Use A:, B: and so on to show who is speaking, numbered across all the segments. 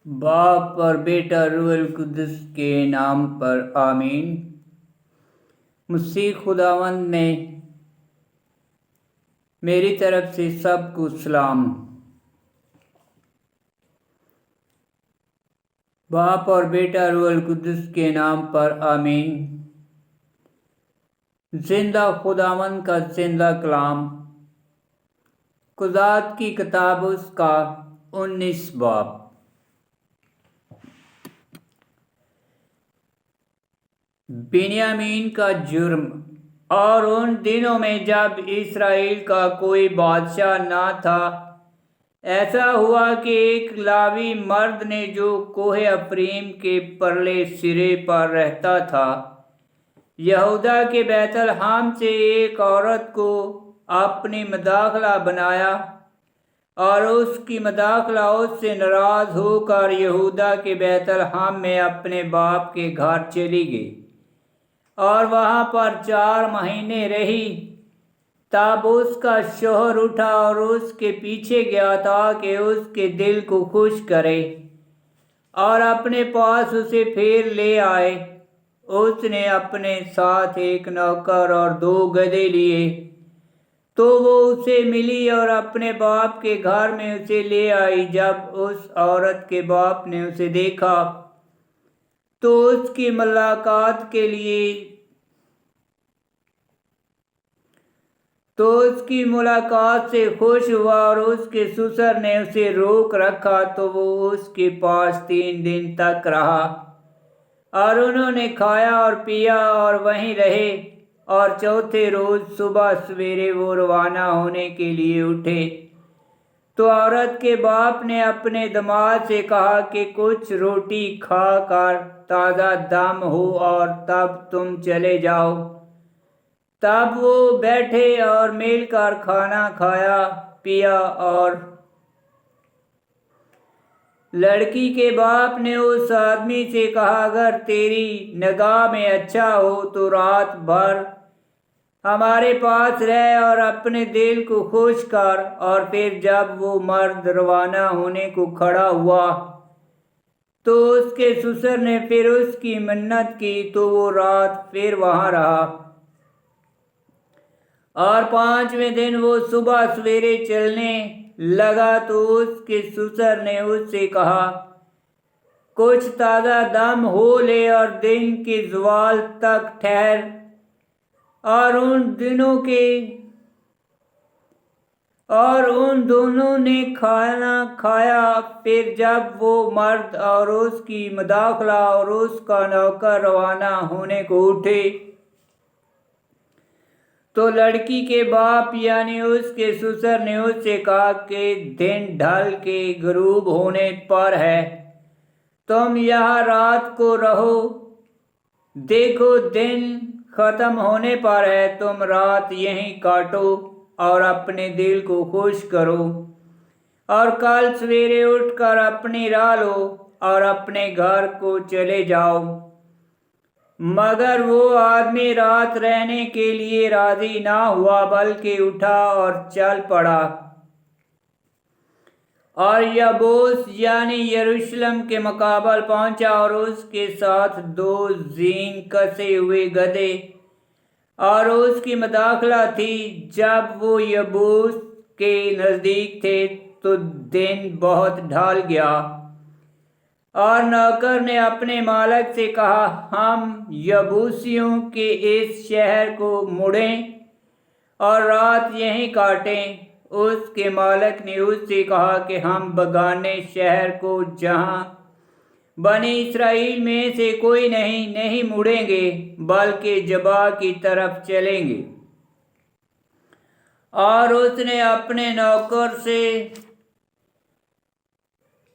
A: باپ اور بیٹا روح القدس کے نام پر آمین۔ مسیح خداوند میں میری طرف سے سب کو سلام۔ باپ اور بیٹا روح القدس کے نام پر آمین۔ زندہ خداوند کا زندہ کلام، قضات کی کتاب اس کا 19 باب۔ بنیامین کا جرم۔ اور ان دنوں میں جب اسرائیل کا کوئی بادشاہ نہ تھا، ایسا ہوا کہ ایک لاوی مرد نے جو کوہ افریم کے پرلے سرے پر رہتا تھا، یہودا کے بیت لحم سے ایک عورت کو اپنی مداخلہ بنایا، اور اس کی مداخلہ اس سے ناراض ہو کر یہودا کے بیت لحم میں اپنے باپ کے گھر چلی گئی اور وہاں پر 4 مہینے رہی۔ تب اس کا شوہر اٹھا اور اس کے پیچھے گیا تاکہ اس کے دل کو خوش کرے اور اپنے پاس اسے پھر لے آئے۔ اس نے اپنے ساتھ ایک نوکر اور 2 گدھے لیے، تو وہ اسے ملی اور اپنے باپ کے گھر میں اسے لے آئی۔ جب اس عورت کے باپ نے اسے دیکھا تو اس کی ملاقات سے خوش ہوا، اور اس کے سسر نے اسے روک رکھا تو وہ اس کے پاس 3 دن تک رہا، اور انہوں نے کھایا اور پیا اور وہیں رہے۔ اور چوتھے روز صبح سویرے وہ روانہ ہونے کے لیے اٹھے، تو عورت کے باپ نے اپنے داماد سے کہا کہ کچھ روٹی کھا کر تازہ دم ہو اور تب تم چلے جاؤ۔ تب وہ بیٹھے اور مل کر کھانا کھایا پیا، اور لڑکی کے باپ نے اس آدمی سے کہا، اگر تیری نگاہ میں اچھا ہو تو رات بھر ہمارے پاس رہ اور اپنے دل کو خوش کر۔ اور پھر جب وہ مرد روانہ ہونے کو کھڑا ہوا تو اس کے سسر نے پھر اس کی منت کی، تو وہ رات پھر وہاں رہا۔ اور 5ویں دن وہ صبح سویرے چلنے لگا تو اس کے سسر نے اس سے کہا، کچھ تازہ دم ہو لے اور دن کے زوال تک ٹھہر۔ اور ان دونوں نے کھانا کھایا۔ پھر جب وہ مرد اور اس کی مداخلہ اور اس کا نوکر روانہ ہونے کو اٹھے، تو لڑکی کے باپ یعنی اس کے سسر نے اس سے کہا کہ دن ڈھل کے غروب ہونے پر ہے، تم یہاں رات کو رہو۔ دیکھو دن ختم ہونے پر ہے، تم رات یہیں کاٹو اور اپنے دل کو خوش کرو، اور کل سویرے اٹھ کر اپنی راہ لو اور اپنے گھر کو چلے جاؤ۔ مگر وہ آدمی رات رہنے کے لیے راضی نہ ہوا، بلکہ اٹھا اور چل پڑا اور یبوس یعنی یروشلم کے مقابل پہنچا، اور اس کے ساتھ 2 زین کسے ہوئے گدھے اور اس کی مداخلہ تھی۔ جب وہ یبوس کے نزدیک تھے تو دن بہت ڈھل گیا، اور نوکر نے اپنے مالک سے کہا، ہم یبوسیوں کے اس شہر کو مڑیں اور رات یہیں کاٹیں۔ اس کے مالک نے اس سے کہا کہ ہم بگانے شہر کو جہاں بنی اسرائیل میں سے کوئی نہیں مڑیں گے، بلکہ جبا کی طرف چلیں گے۔ اور اس نے اپنے نوکر سے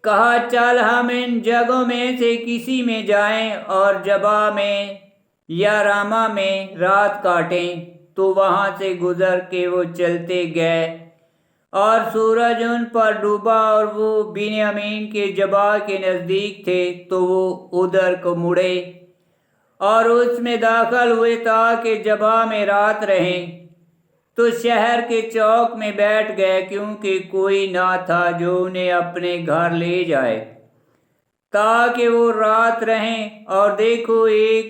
A: کہا، چل ہم ان جگہوں میں سے کسی میں جائیں اور جبا میں یا راما میں رات کاٹیں۔ تو وہاں سے گزر کے وہ چلتے گئے، اور سورج ان پر ڈوبا، اور وہ بنیامین کے جبا کے نزدیک تھے تو وہ ادھر کو مڑے اور اس میں داخل ہوئے تاکہ جبا میں رات رہیں۔ تو شہر کے چوک میں بیٹھ گئے، کیونکہ کوئی نہ تھا جو انہیں اپنے گھر لے جائے۔ تاکہ وہ رات رہیں، اور دیکھو ایک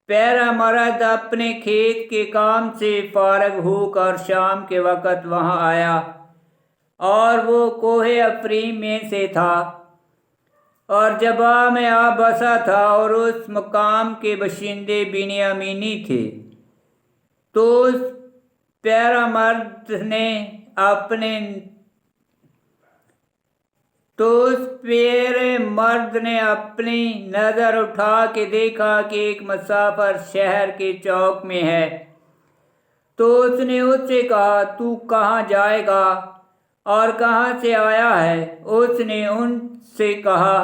A: پیرا مرد اپنے کھیت کے کام سے فارغ ہو کر شام کے وقت وہاں آیا، اور وہ کوہ افریم میں سے تھا، اور جبا میں آ بسا تھا، اور اس مقام کے باشندے بنیامینی تھے۔ تو اس پیرا مرد نے اپنی نظر اٹھا کے دیکھا کہ ایک مسافر شہر کے چوک میں ہے۔ تو اس نے اس سے کہا، تو کہاں جائے گا اور کہاں سے آیا ہے؟ اس نے ان سے کہا،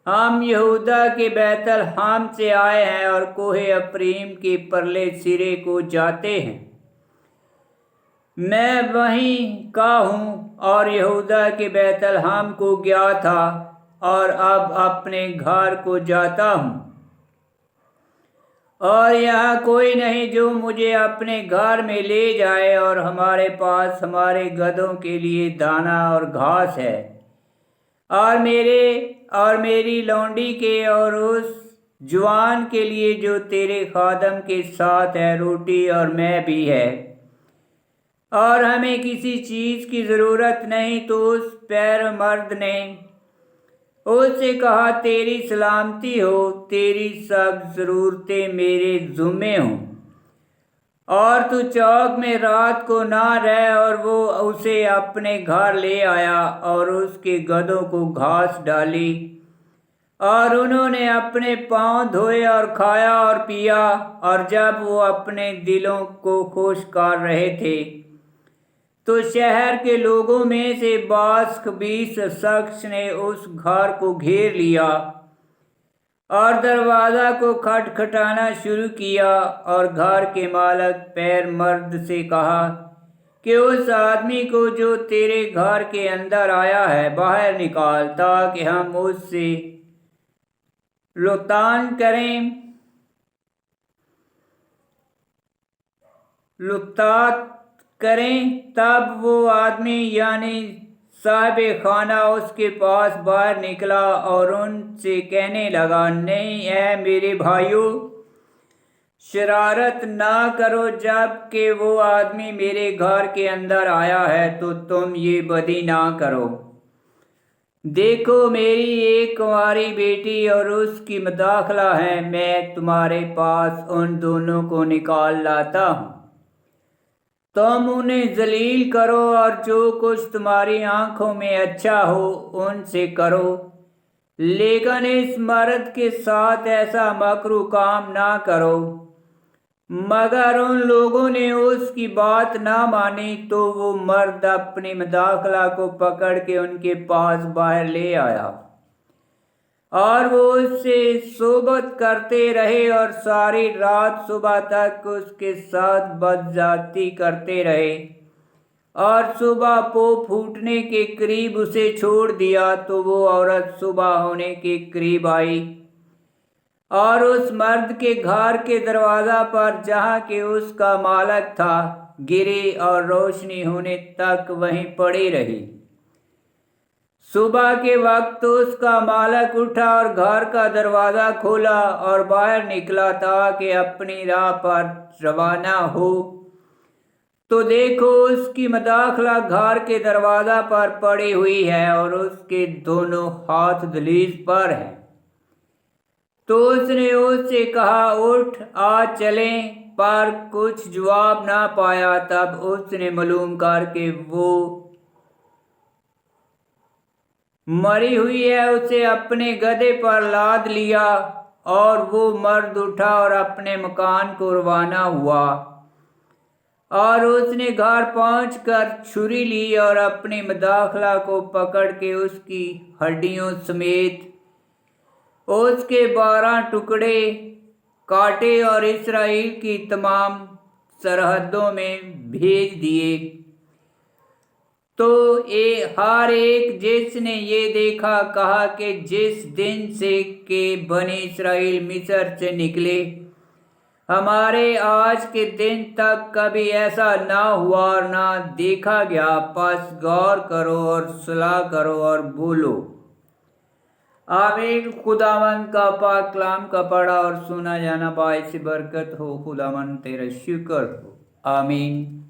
A: ہم یہودا کے بیت لحم سے آئے ہیں اور کوہ افریم کے پرلے سرے کو جاتے ہیں۔ میں وہیں کا ہوں اور یہودا کے بیت لحم کو گیا تھا، اور اب اپنے گھر کو جاتا ہوں، اور یہاں کوئی نہیں جو مجھے اپنے گھر میں لے جائے، اور ہمارے پاس ہمارے گدھوں کے لیے دانہ اور گھاس ہے، اور میری لونڈی کے اور اس جوان کے لیے جو تیرے خادم کے ساتھ ہے روٹی اور میں بھی ہے، اور ہمیں کسی چیز کی ضرورت نہیں۔ تو اس پیر مرد نے اس سے کہا، تیری سلامتی ہو، تیری سب ضرورتیں میرے ذمے ہوں، اور تو چوک میں رات کو نہ رہ۔ اور وہ اسے اپنے گھر لے آیا اور اس کے گدھوں کو گھاس ڈالی، اور انہوں نے اپنے پاؤں دھوئے اور کھایا اور پیا۔ اور جب وہ اپنے دلوں کو خوش کر رہے تھے تو شہر کے لوگوں میں سے بعض خبیث شخص نے اس گھر کو گھیر لیا اور دروازہ کو کھٹکھٹانا شروع کیا، اور گھر کے مالک پیر مرد سے کہا کہ اس آدمی کو جو تیرے گھر کے اندر آیا ہے باہر نکال، تاکہ ہم اس سے لطف کریں۔ تب وہ آدمی یعنی صاحب خانہ اس کے پاس باہر نکلا اور ان سے کہنے لگا، نہیں اے میرے بھائیو، شرارت نہ کرو۔ جب کہ وہ آدمی میرے گھر کے اندر آیا ہے تو تم یہ بدی نہ کرو۔ دیکھو میری ایک کنواری بیٹی اور اس کی مداخلہ ہے، میں تمہارے پاس ان دونوں کو نکال لاتا ہوں، تم انہیں ذلیل کرو، اور جو کچھ تمہاری آنکھوں میں اچھا ہو ان سے کرو، لیکن اس مرد کے ساتھ ایسا مکروہ کام نہ کرو۔ مگر ان لوگوں نے اس کی بات نہ مانی، تو وہ مرد اپنی مداخلہ کو پکڑ کے ان کے پاس باہر لے آیا، اور وہ اس سے صحبت کرتے رہے، اور ساری رات صبح تک اس کے ساتھ بدزیاتی کرتے رہے، اور صبح پو پھوٹنے کے قریب اسے چھوڑ دیا۔ تو وہ عورت صبح ہونے کے قریب آئی اور اس مرد کے گھر کے دروازہ پر جہاں کہ اس کا مالک تھا گری، اور روشنی ہونے تک وہیں پڑی رہی۔ صبح کے وقت اس کا مالک اٹھا اور گھر کا دروازہ کھولا اور باہر نکلا تاکہ اپنی راہ پر روانہ ہو، تو دیکھو اس کی مداخلہ گھر کے دروازہ پر پڑی ہوئی ہے، اور اس کے دونوں ہاتھ دہلیز پر ہیں۔ تو اس نے اس سے کہا، اٹھ آ چلیں، پر کچھ جواب نہ پایا۔ تب اس نے معلوم کر کے وہ مری ہوئی ہے اسے اپنے گدھے پر لاد لیا، اور وہ مرد اٹھا اور اپنے مکان کو روانہ ہوا، اور اس نے گھر پہنچ کر چھری لی اور اپنی مداخلہ کو پکڑ کے اس کی ہڈیوں سمیت اس کے 12 ٹکڑے کاٹے اور اسرائیل کی تمام سرحدوں میں بھیج دیے۔ تو ہر ایک جس نے یہ دیکھا کہا کہ جس دن سے کہ بنی اسرائیل مصر سے نکلے ہمارے آج کے دن تک کبھی ایسا نہ ہوا اور نہ دیکھا گیا، پس غور کرو اور صلاح کرو اور بولو۔ آمین۔ خداوند کا پاک کلام کا پڑھا اور سنا جانا باعث برکت ہو۔ خداوند تیرا شکر ہو۔ آمین۔